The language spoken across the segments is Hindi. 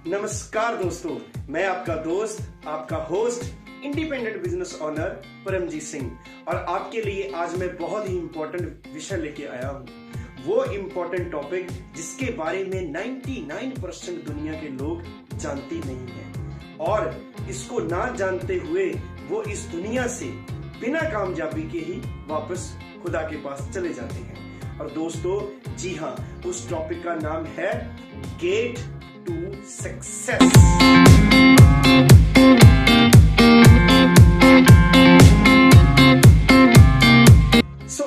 नमस्कार दोस्तों, मैं आपका दोस्त, आपका host, independent business owner Paramjeet Singh, और आपके लिए आज मैं बहुत ही इंपॉर्टेंट विषय लेके आया हूँ। वो इंपॉर्टेंट टॉपिक जिसके बारे में 99% दुनिया के लोग जानते नहीं हैं, और इसको ना जानते हुए वो इस दुनिया से बिना कामयाबी के ही वापस खुदा के पास चले जाते हैं। और दोस्तों, जी हाँ, उस टॉपिक का नाम है गेट टू सक्सेस।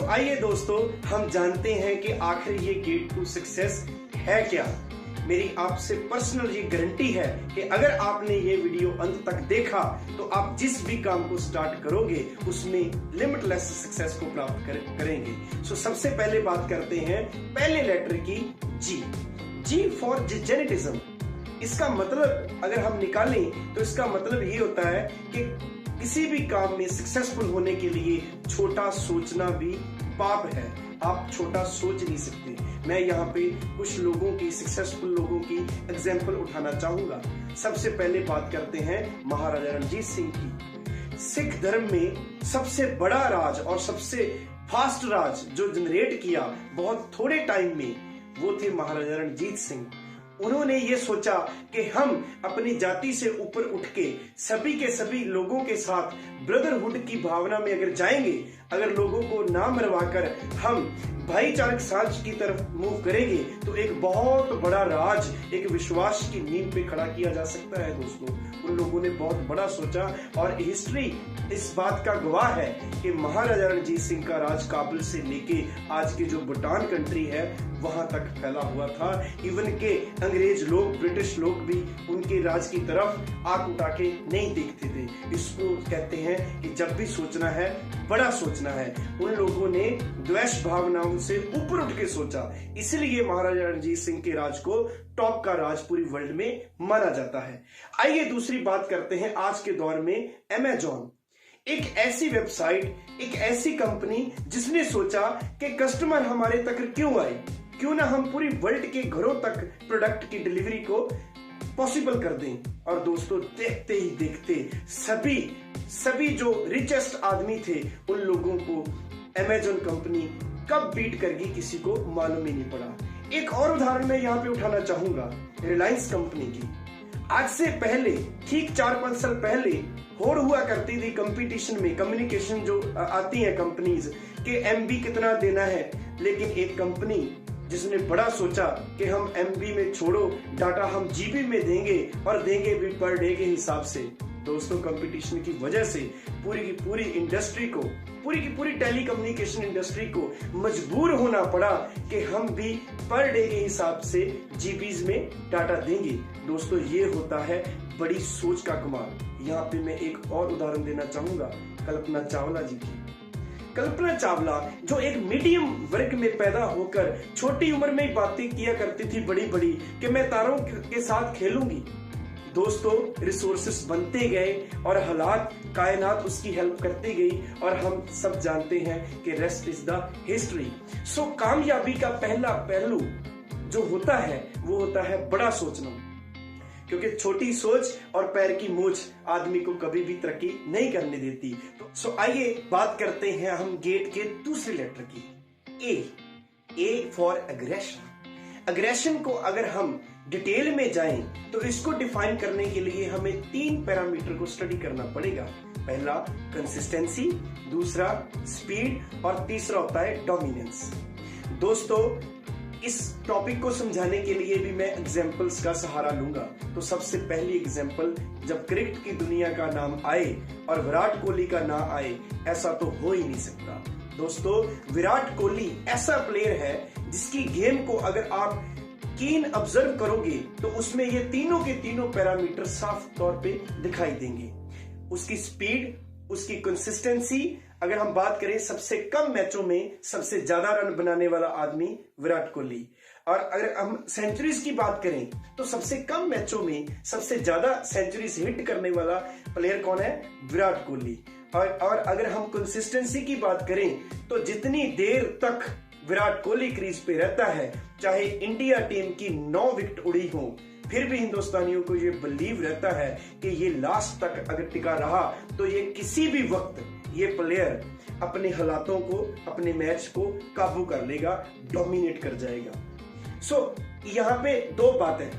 आइए दोस्तों, हम जानते हैं कि आखिर ये गेट टू सक्सेस है क्या। मेरी आपसे पर्सनल ये गारंटी है कि अगर आपने ये वीडियो अंत तक देखा तो आप जिस भी काम को स्टार्ट करोगे उसमें लिमिटलेस सक्सेस को प्राप्त करेंगे। सबसे पहले बात करते हैं पहले लेटर की, जी फॉर जेनेटिज्म। इसका मतलब अगर हम निकालें तो इसका मतलब ये होता है कि किसी भी काम में सक्सेसफुल होने के लिए छोटा सोचना भी पाप है। आप छोटा सोच नहीं सकते। मैं यहाँ पे कुछ लोगों की, सक्सेसफुल लोगों की एग्जाम्पल उठाना चाहूंगा। सबसे पहले बात करते हैं महाराजा रणजीत सिंह की। सिख धर्म में सबसे बड़ा राज और सबसे फास्ट राज जो जनरेट किया बहुत थोड़े टाइम में, वो थे महाराजा रणजीत सिंह। उन्होंने ये सोचा कि हम अपनी जाति से ऊपर उठ के सभी के सभी लोगों के साथ ब्रदरहुड की भावना में अगर जाएंगे, अगर लोगों को ना मरवाकर हम भाईचारक साझ की तरफ मूव करेंगे, तो एक बहुत बड़ा राज, एक विश्वास की नींव पे खड़ा किया जा सकता है। दोस्तों, उन लोगों ने बहुत बड़ा सोचा, और हिस्ट्री इस बात का गवाह है कि महाराजा रणजीत सिंह का राज काबुल से लेके आज के जो भूटान कंट्री है वहां तक फैला हुआ था। इवन के अंग्रेज लोग, ब्रिटिश लोग भी उनके राज की तरफ आंख उठा के नहीं देखते थे। इसको कहते हैं कि जब भी सोचना है, बड़ा सोचना है। उन लोगों ने द्वेष भावनाओं से ऊपर उठ के सोचा, इसलिए महाराजा रणजीत सिंह के राज को टॉप का राज पूरी वर्ल्ड में माना जाता है। आइए दूसरी बात करते हैं आज के दौर में अमेज़न। एक ऐसी वेबसाइट, एक ऐसी कंपनी जिसने सोचा कि कस्टमर हमारे तक क्यों आए, क्यों ना हम पूरी वर्ल्ड के घरों तक प्रोडक्ट की डिलीवरी को पॉसिबल कर दें। और दोस्तों, देखते ही देखते सभी जो रिचेस्ट आदमी थे, उन लोगों को अमेज़न कंपनी कब बीट कर गई किसी को मालूम ही नहीं पड़ा। एक और उदाहरण मैं यहाँ पे उठाना चाहूंगा, रिलायंस कंपनी की। आज से पहले, ठीक 4-5 साल पहले होड़ हुआ करती थी कंपटीशन में, कम्युनिकेशन जो आती है कंपनीज के एमबी कितना देना है। लेकिन एक कंपनी जिसने बड़ा सोचा कि हम एमबी में छोड़ो, डाटा हम जीबी में देंगे, और देंगे भी पर डे के हिसाब से। दोस्तों, कंपटीशन की वजह से पूरी की पूरी इंडस्ट्री को, पूरी की पूरी टेलीकम्युनिकेशन इंडस्ट्री को मजबूर होना पड़ा कि हम भी पर डे के हिसाब से जीबीज में डाटा देंगे। दोस्तों, ये होता है बड़ी सोच का कमाल। यहाँ पे मैं एक और उदाहरण देना चाहूंगा, कल्पना चावला जी की। कल्पना चावला जो एक मीडियम वर्ग में पैदा होकर छोटी उम्र में बातें किया करती थी बड़ी बड़ी, कि मैं तारों के साथ खेलूंगी। दोस्तों, रिसोर्सेस बनते गए और हालात, कायनात उसकी हेल्प करती गई, और हम सब जानते हैं कि रेस्ट इज द हिस्ट्री। कामयाबी का पहला पहलू जो होता है वो होता है बड़ा सोचना, क्योंकि छोटी सोच और पैर की मूछ आदमी को कभी भी तरक्की नहीं करने देती। तो आइए बात करते हैं हम गेट के दूसरे लेटर की, ए फॉर एग्रेशन। एग्रेशन को अगर हम डिटेल में जाएं तो इसको डिफाइन करने के लिए हमें 3 पैरामीटर को स्टडी करना पड़ेगा। पहला कंसिस्टेंसी, दूसरा स्पीड, और तीसरा होता है डोमिनेंस। दोस्तों, इस टॉपिक को समझाने के लिए भी मैं एग्जाम्पल्स का सहारा लूंगा। तो सबसे पहली एग्जाम्पल, जब क्रिकेट की दुनिया का नाम आए और विराट कोहली का ना आए, ऐसा तो हो ही नहीं सकता। दोस्तों, विराट कोहली ऐसा प्लेयर है जिसकी गेम को अगर आप कीन ऑब्जर्व करोगे तो उसमें ये तीनों के तीनों पैरामीटर साफ तौर पे दिखाई देंगे। उसकी स्पीड, उसकी कंसिस्टेंसी। अगर हम बात करें, सबसे कम मैचों में सबसे ज्यादा रन बनाने वाला आदमी विराट कोहली। और अगर हम सेंचुरीज की बात करें तो सबसे कम मैचों में सबसे ज्यादा सेंचुरीज हिट करने वाला प्लेयर कौन है? विराट कोहली। और अगर हम कंसिस्टेंसी की बात करें तो जितनी देर तक विराट कोहली क्रीज पे रहता है, चाहे इंडिया टीम की 9 विकेट उड़ी हो, फिर भी हिंदुस्तानियों को ये बिलीव रहता है कि ये लास्ट तक अगर टिका रहा तो ये किसी भी वक्त ये प्लेयर अपने हालातों को, अपने मैच को काबू कर लेगा, डोमिनेट कर जाएगा। सो यहाँ पे दो बातें,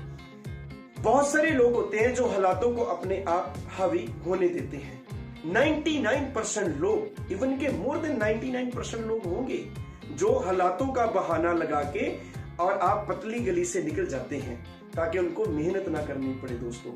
बहुत सारे लोग होते हैं जो हालातों को अपने आप हावी होने देते हैं। 99% लोग, इवन के मोर देन 99% लोग होंगे जो हालातों का बहाना लगा के और आप पतली गली से निकल जाते हैं ताकि उनको मेहनत ना करनी पड़े। दोस्तों,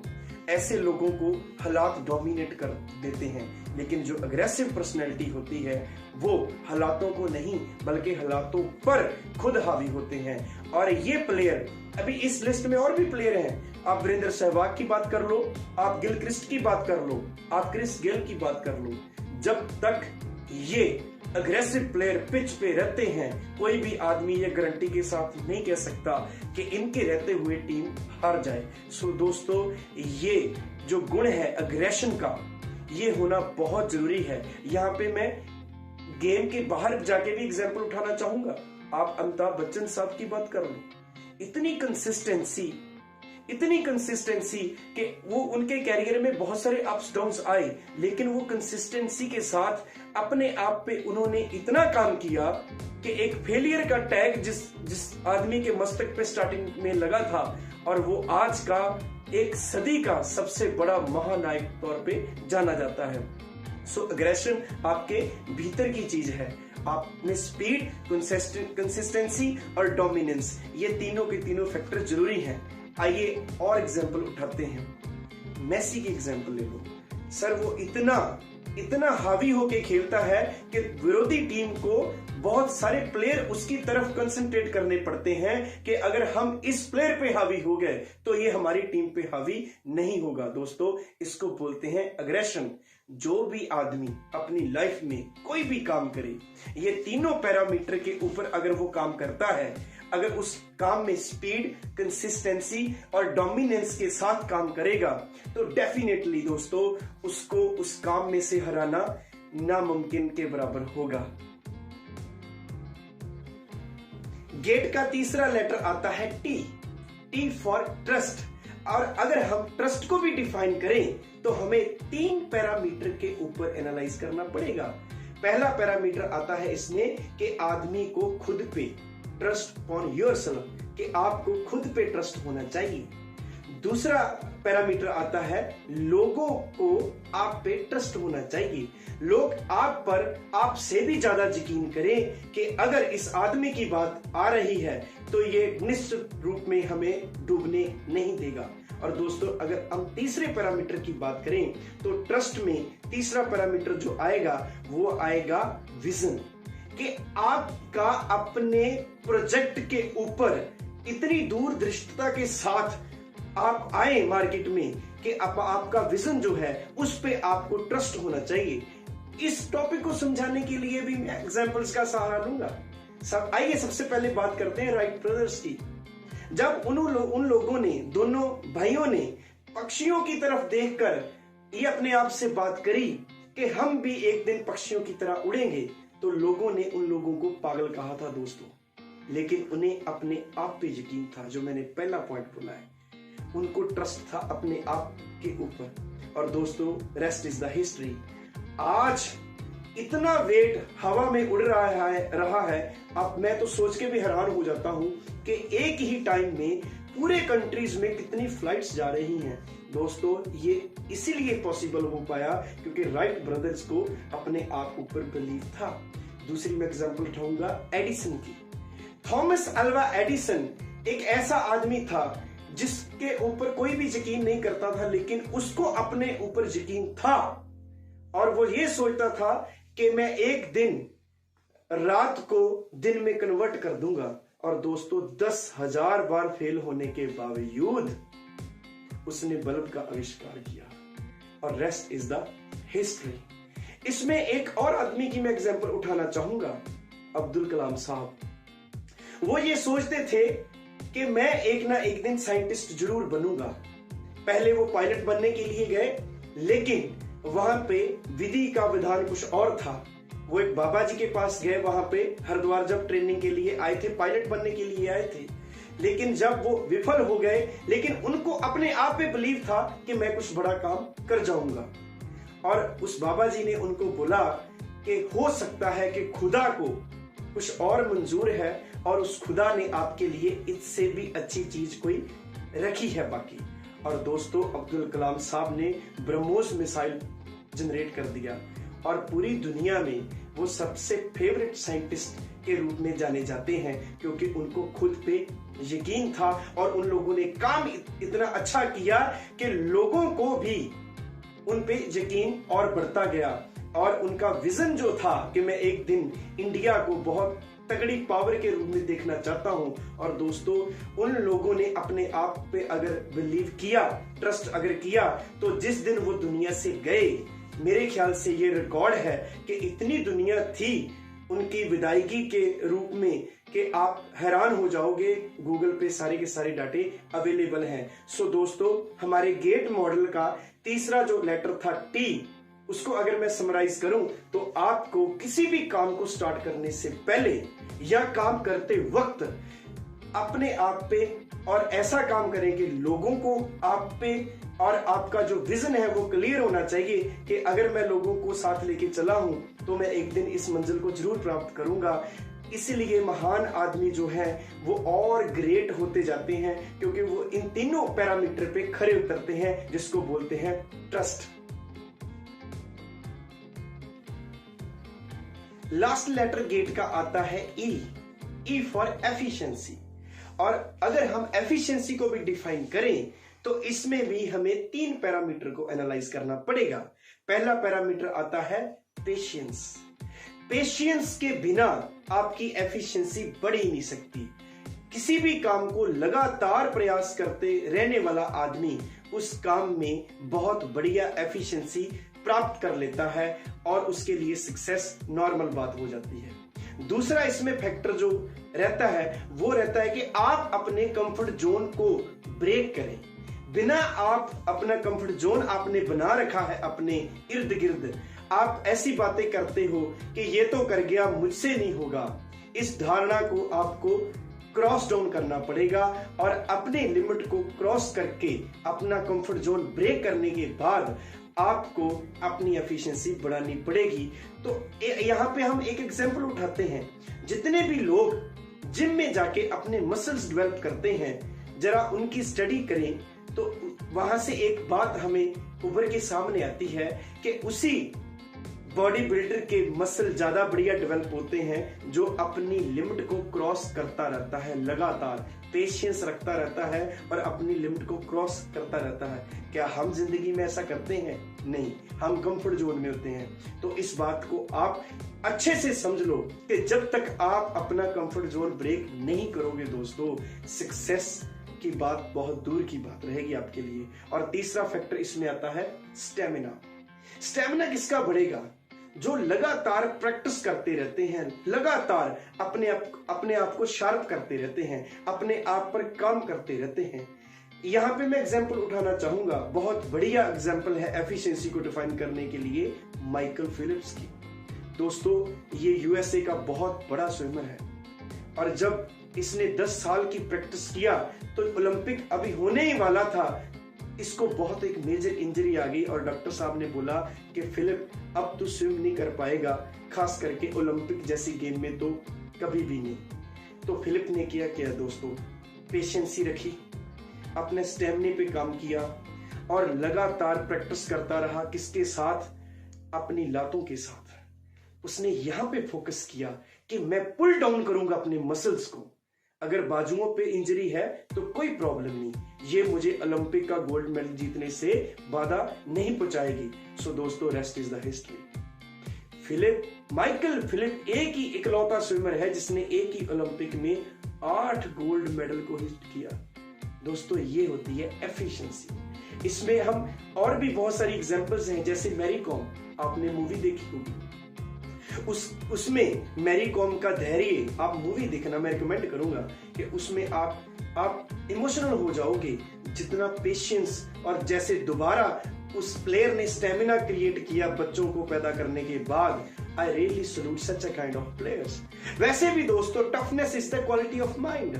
ऐसे लोगों को हालात डोमिनेट कर देते हैं, लेकिन जो अग्रेसिव पर्सनैलिटी होती है वो हालातों को नहीं बल्कि हालातों पर खुद हावी होते हैं। और ये प्लेयर, अभी इस लिस्ट में और भी प्लेयर हैं, आप वीरेंद्र सहवाग की बात कर लो, आप गिलक्रिस्ट की बात कर लो, आप क्रिस गेल की बात कर लो, जब तक ये अग्रेसिव प्लेयर पिच पे रहते हैं कोई भी आदमी ये गारंटी के साथ नहीं कह सकता कि इनके रहते हुए टीम हार जाए। सो दोस्तों, ये जो गुण है अग्रेशन का, ये होना बहुत जरूरी है। यहाँ पे मैं गेम के बाहर जाके भी एग्जांपल उठाना चाहूंगा। आप अमिताभ बच्चन साहब की बात कर लो, इतनी कंसिस्टेंसी कि वो उनके कैरियर में बहुत सारे अप्स डाउन्स आए, लेकिन वो कंसिस्टेंसी के साथ अपने आप पे उन्होंने इतना काम किया कि एक फेलियर का टैग जिस आदमी के मस्तक पे स्टार्टिंग में लगा था, और वो आज का एक सदी का सबसे बड़ा महानायक तौर पे जाना जाता है। सो अग्रेशन आपके भीतर की चीज है। आप में स्पीड, कंसिस्टेंसी और डोमिनेंस, ये तीनों के तीनों फैक्टर जरूरी हैं। आइए और एग्जांपल उठाते हैं। मेसी की एग्जांपल ले लो। सर, वो इतना हावी होके खेलता है कि विरोधी टीम को बहुत सारे प्लेयर उसकी तरफ कंसंट्रेट करने पड़ते हैं कि अगर हम इस प्लेयर पे हावी हो गए तो ये हमारी टीम पे हावी नहीं होगा। दोस्तों, इसको बोलते हैं अग्रेशन। जो भी आदमी अपनी लाइफ में कोई भी काम करे, ये तीनों पैरामीटर के ऊपर अगर वो काम करता है, अगर उस काम में स्पीड, कंसिस्टेंसी और डोमिनेंस के साथ काम करेगा, तो डेफिनेटली दोस्तों उसको उस काम में से हराना नामुमकिन के बराबर होगा। गेट का तीसरा लेटर आता है टी फॉर ट्रस्ट। और अगर हम ट्रस्ट को भी डिफाइन करें तो हमें 3 पैरामीटर के ऊपर एनालाइज करना पड़ेगा। पहला पैरामीटर आता है इसमें कि आदमी को खुद पे ट्रस्ट ऑन योरसेल्फ, कि आपको खुद पे ट्रस्ट होना चाहिए। दूसरा पैरामीटर आता है लोगों को आप पे ट्रस्ट होना चाहिए। लोग आप पर आपसे भी ज्यादा यकीन करें कि अगर इस आदमी की बात आ रही है तो ये निश्चित रूप में हमें डूबने नहीं देगा। और दोस्तों, अगर हम तीसरे पैरामीटर की बात करें तो ट्रस्ट में तीसरा पैरामीटर जो आएगा वो आएगा विजन, कि आपका अपने प्रोजेक्ट के ऊपर इतनी दूरदृष्टता के साथ आप आए मार्केट में कि आपका विजन जो है उस पे आपको ट्रस्ट होना चाहिए। इस टॉपिक को समझाने के लिए भी मैं एग्जांपल्स का सहारा लूंगा। आइए सबसे पहले बात करते हैं राइट ब्रदर्स की। जब उन लोगों ने, दोनों भाइयों ने पक्षियों की तरफ देखकर ये अपने आप से बात करी कि हम भी एक दिन पक्षियों की तरह उड़ेंगे, तो लोगों ने उन लोगों को पागल कहा था दोस्तों, लेकिन उन्हें अपने आप पे यकीन था। जो मैंने पहला पॉइंट बोला है, उनको ट्रस्ट था अपने आप के ऊपर। और दोस्तों, रेस्ट इज द हिस्ट्री। आज इतना वेट हवा में उड़ रहा है, अब मैं तो सोच के भी हैरान हो जाता हूं कि एक ही टाइम में पूरे कंट्रीज में कितनी फ्लाइट्स जा रही हैं। दोस्तों, ये इसीलिए पॉसिबल हो पाया क्योंकि राइट ब्रदर्स को अपने आप ऊपर बिलीव था। दूसरी मैं एग्जांपल उठाऊंगा एडिसन की। थॉमस अल्वा एडिसन एक ऐसा आदमी था जिसके ऊपर कोई भी यकीन नहीं करता था, लेकिन उसको अपने ऊपर यकीन था और वो ये सोचता था कि मैं एक दिन रात को दिन में कन्वर्ट कर दूंगा। और दोस्तों, 10,000 बार फेल होने के बावजूद उसने बल्ब का आविष्कार किया और रेस्ट इज द हिस्ट्री। इसमें एक और आदमी की मैं एग्जांपल उठाना चाहूंगा, अब्दुल कलाम साहब। वो ये सोचते थे कि मैं एक ना एक दिन साइंटिस्ट जरूर बनूंगा। पहले वो पायलट बनने के लिए गए, लेकिन वहां पे विधि का विधान कुछ और था। वो एक बाबा जी के पास गए, वहां पे हरिद्वार जब ट्रेनिंग के लिए आए थे, पायलट बनने के लिए आए थे, लेकिन जब वो विफल हो गए, लेकिन उनको अपने आप पे बिलीव था कि मैं कुछ बड़ा काम कर जाऊंगा। और उस बाबा जी ने उनको बोला कि हो सकता है कि खुदा को कुछ और मंजूर है और उस खुदा ने आपके लिए इससे भी अच्छी चीज कोई रखी है बाकी। और दोस्तों, अब्दुल कलाम साहब ने ब्रह्मोस मिसाइल जनरेट कर दिया और पूरी दुनिया में वो सबसे फेवरेट साइंटिस्ट के रूप में जाने जाते हैं, क्योंकि उनको खुद पे यकीन था और उन लोगों ने काम इतना अच्छा किया कि लोगों को भी उन पे यकीन और बढ़ता गया। और उनका विजन जो था कि मैं एक दिन इंडिया को बहुत तगड़ी पावर के रूप में देखना चाहता हूं। और दोस्तों, उन लोगों ने अपने आप पे अगर बिलीव किया, ट्रस्ट अगर किया, तो जिस दिन वो दुनिया से गए, मेरे ख्याल से ये रिकॉर्ड है कि इतनी दुनिया थी उनकी विदायगी के रूप में कि आप हैरान हो जाओगे। गूगल पे सारे के सारे डाटे अवेलेबल हैं। सो दोस्तों, हमारे गेट मॉडल का तीसरा जो लेटर था टी, उसको अगर मैं समराइज करूं तो आपको किसी भी काम को स्टार्ट करने से पहले या काम करते वक्त अपने आप पे और ऐसा काम करें कि लोगों को आप पे और आपका जो विजन है वो क्लियर होना चाहिए कि अगर मैं लोगों को साथ लेके चला हूं तो मैं एक दिन इस मंजिल को जरूर प्राप्त करूंगा। इसीलिए महान आदमी जो है वो और ग्रेट होते जाते हैं, क्योंकि वो इन तीनों पैरामीटर पे खरे उतरते हैं, जिसको बोलते हैं ट्रस्ट। लास्ट लेटर गेट का आता है ई फॉर एफिशिएंसी। और अगर हम एफिशिएंसी को भी डिफाइन करें तो इसमें भी हमें 3 पैरामीटर को एनालाइज करना पड़ेगा। पहला पैरामीटर आता है पेशेंस। पेशेंस के बिना आपकी एफिशिएंसी बढ़ ही नहीं सकती। किसी भी काम को लगातार प्रयास करते रहने वाला आदमी उस काम में बहुत बढ़िया एफिशिएंसी प्राप्त कर लेता है और उसके लिए सक्सेस नॉर्मल बात हो जाती है। दूसरा इसमें फैक्टर जो रहता है वो रहता है कि आप अपने कंफर्ट जोन को ब्रेक करें। बिना आप अपना कंफर्ट जोन आपने बना रखा है अपने इर्द गिर्द, आप ऐसी बातें करते हो कि ये तो कर गया, मुझसे नहीं होगा। इस धारणा को आपको क्रॉस डाउन करना पड़ेगा और अपने लिमिट को क्रॉस करके अपना कंफर्ट जोन ब्रेक करने के बाद आपको अपनी एफिशिएंसी बढ़ानी पड़ेगी। तो यहाँ पे हम एक एग्जांपल उठाते हैं। जितने भी लोग जिम में जाके अपने मसल्स डेवलप करते हैं, जरा उनकी स्टडी करें तो वहां से एक बात हमें उभर के सामने आती है कि उसी बॉडी बिल्डर के मसल ज्यादा बढ़िया डेवलप होते हैं जो अपनी लिमिट को क्रॉस करता रहता है, लगातार पेशेंस रखता रहता है और अपनी लिमिट को क्रॉस करता रहता है। क्या हम जिंदगी में ऐसा करते हैं? नहीं, हम कंफर्ट जोन में होते हैं। तो इस बात को आप अच्छे से समझ लो कि जब तक आप अपना कंफर्ट जोन ब्रेक नहीं करोगे दोस्तों, सक्सेस की बात बहुत दूर की बात रहेगी आपके लिए। और तीसरा फैक्टर इसमें आता है स्टेमिना। स्टेमिना किसका बढ़ेगा? जो लगातार प्रैक्टिस करते रहते हैं, लगातार अपने आप को शार्प करते रहते हैं, अपने आप पर काम करते रहते हैं। यहां पे मैं एग्जांपल उठाना चाहूंगा, बहुत बढ़िया एग्जांपल है एफिशिएंसी को डिफाइन करने के लिए माइकल फिलिप्स की। दोस्तों, ये यूएसए का बहुत बड़ा स्विमर है और जब इसने 10 साल की प्रैक्टिस किया तो ओलंपिक अभी होने ही वाला था, इसको बहुत एक मेजर इंजरी आ गई और डॉक्टर साहब ने बोला कि फिलिप अब तू स्विम नहीं कर पाएगा, खास करके ओलंपिक जैसी गेम में तो कभी भी नहीं। तो फिलिप ने किया दोस्तों, पेशेंसी रखी, अपने स्टेमिना पे काम किया और लगातार प्रैक्टिस करता रहा। किसके साथ? अपनी लातों के साथ। उसने यहां पे फोकस किया कि मैं पुल डाउन करूंगा अपने मसल्स को। अगर बाजुओं पे इंजरी है तो कोई प्रॉब्लम नहीं, ये मुझे ओलंपिक का गोल्ड मेडल जीतने से बाधा नहीं पहुंचाएगी। सो दोस्तों, rest is the history. Michael Philip एक ही इकलौता स्विमर है जिसने एक ही ओलंपिक में 8 गोल्ड मेडल को हिट किया। दोस्तों, ये होती है एफिशिएंसी। इसमें हम और भी बहुत सारी एग्जांपल्स हैं, जैसे मैरी कॉम, आपने मूवी देखी होगी, उसमें मैरी कॉम का धैर्य, आप मूवी देखना, मैं रिकमेंड करूंगा कि उसमें आप इमोशनल हो जाओगे। जितना पेशेंस और जैसे दोबारा उस प्लेयर ने स्टेमिना क्रिएट किया बच्चों को पैदा करने के बाद, I really salute such a kind of players. वैसे भी दोस्तों, toughness is the quality of mind,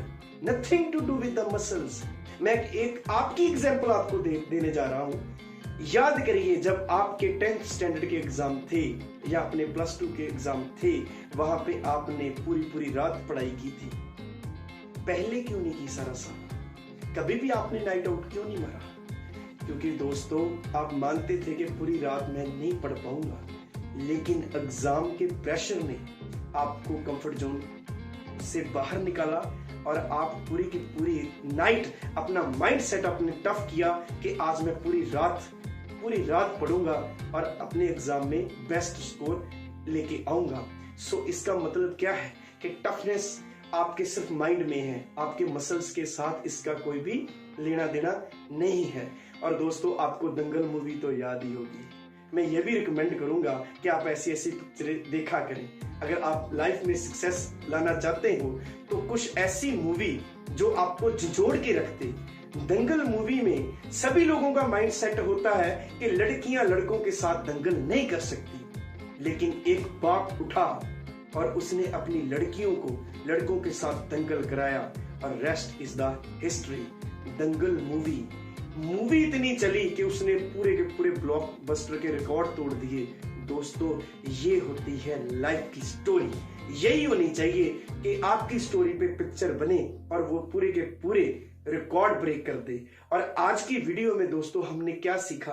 nothing to do with the muscles. मैं एक आपकी एग्जांपल आपको देने जा रहा हूं। याद करिए, जब आपके 10th स्टैंडर्ड के एग्जाम थे या अपने +2 के एग्जाम थे, वहां पे आपने पूरी रात पढ़ाई की थी। पहले क्यों नहीं की सारा साल? कभी भी आपने नाइट आउट क्यों नहीं मारा? क्योंकि दोस्तों, आप मानते थे कि पूरी रात मैं नहीं पढ़ पाऊंगा, लेकिन एग्जाम के प्रेशर ने आपको कंफर्ट जोन से बाहर निकाला और आप पूरी की पूरी नाइट अपना माइंड सेट अपने टफ किया कि आज मैं पूरी रात पढ़ूंगा और अपने एग्जाम में बेस्ट स्कोर लेके आऊंगा। सो इसका मतलब क्या है कि टफनेस आपके सिर्फ माइंड में है, आपके मसल्स के साथ इसका कोई भी लेना देना नहीं है। और दोस्तों, आपको दंगल मूवी तो याद ही होगी। मैं ये भी रिकमेंड करूंगा कि आप ऐसी पिक्चरें देखा करें। अगर आप लाइफ में सक्सेस लाना चाहते हो तो कुछ ऐसी मूवी जो आपको झंझोड़ के रखते। दंगल मूवी में सभी लोगों का माइंड सेट होता है कि लड़कियां लड़कों के साथ दंगल नहीं कर सकती, लेकिन एक बाप उठा और उसने अपनी लड़कियों को लड़कों के साथ दंगल कराया और rest is the history. Dangal movie इतनी चली कि उसने पूरे के पूरे ब्लॉकबस्टर के रिकॉर्ड तोड़ दिए। दोस्तों, ये होती है लाइफ की स्टोरी। यही होनी चाहिए कि आपकी स्टोरी पे पिक्चर बने और वो पूरे के पूरे रिकॉर्ड ब्रेक कर दे। और आज की वीडियो में दोस्तों हमने क्या सीखा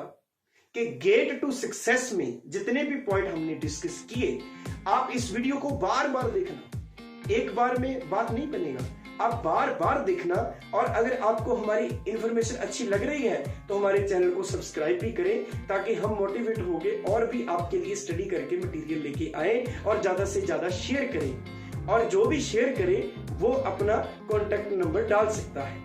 कि गेट टू सक्सेस में जितने भी पॉइंट हमने डिस्कस किए, आप इस वीडियो को बार बार देखना। एक बार में बात नहीं बनेगा, आप बार बार देखना। और अगर आपको हमारी इंफॉर्मेशन अच्छी लग रही है तो हमारे चैनल को सब्सक्राइब भी करें, ताकि हम मोटिवेट होके और भी आपके लिए स्टडी करके मटेरियल लेके आए और ज्यादा से ज्यादा शेयर करें। और जो भी शेयर करे वो अपना कॉन्टेक्ट नंबर डाल सकता है।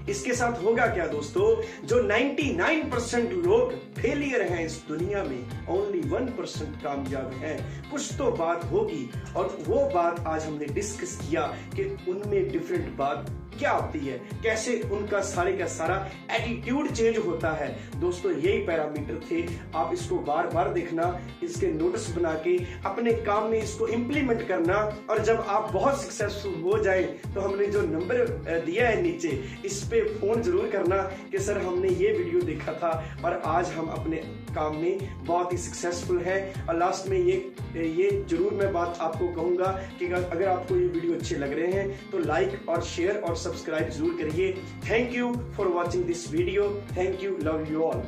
इसके साथ होगा क्या दोस्तों, जो 99% लोग फेलियर हैं इस दुनिया में, ओनली 1% कामयाब हैं। कुछ तो बात होगी और वो बात आज हमने डिस्कस किया कि उनमें डिफरेंट बात क्या होती है, कैसे उनका सारे का सारा एटीट्यूड चेंज होता है। दोस्तों, यही पैरामीटर थे। आप इसको बार बार देखना, इसके नोट्स बना के अपने काम में इसको इंप्लीमेंट करना। और जब आप बहुत सक्सेसफुल हो जाए तो हमने जो नंबर दिया है नीचे, इस पे फोन जरूर करना कि सर हमने ये वीडियो देखा था और आज हम अपने काम में बहुत ही सक्सेसफुल हैं। और लास्ट में ये जरूर मैं बात आपको कहूंगा कि अगर आपको ये वीडियो अच्छे लग रहे हैं तो लाइक और शेयर और सब्सक्राइब जरूर करिए। Thank you for watching this video. Thank you, love you all.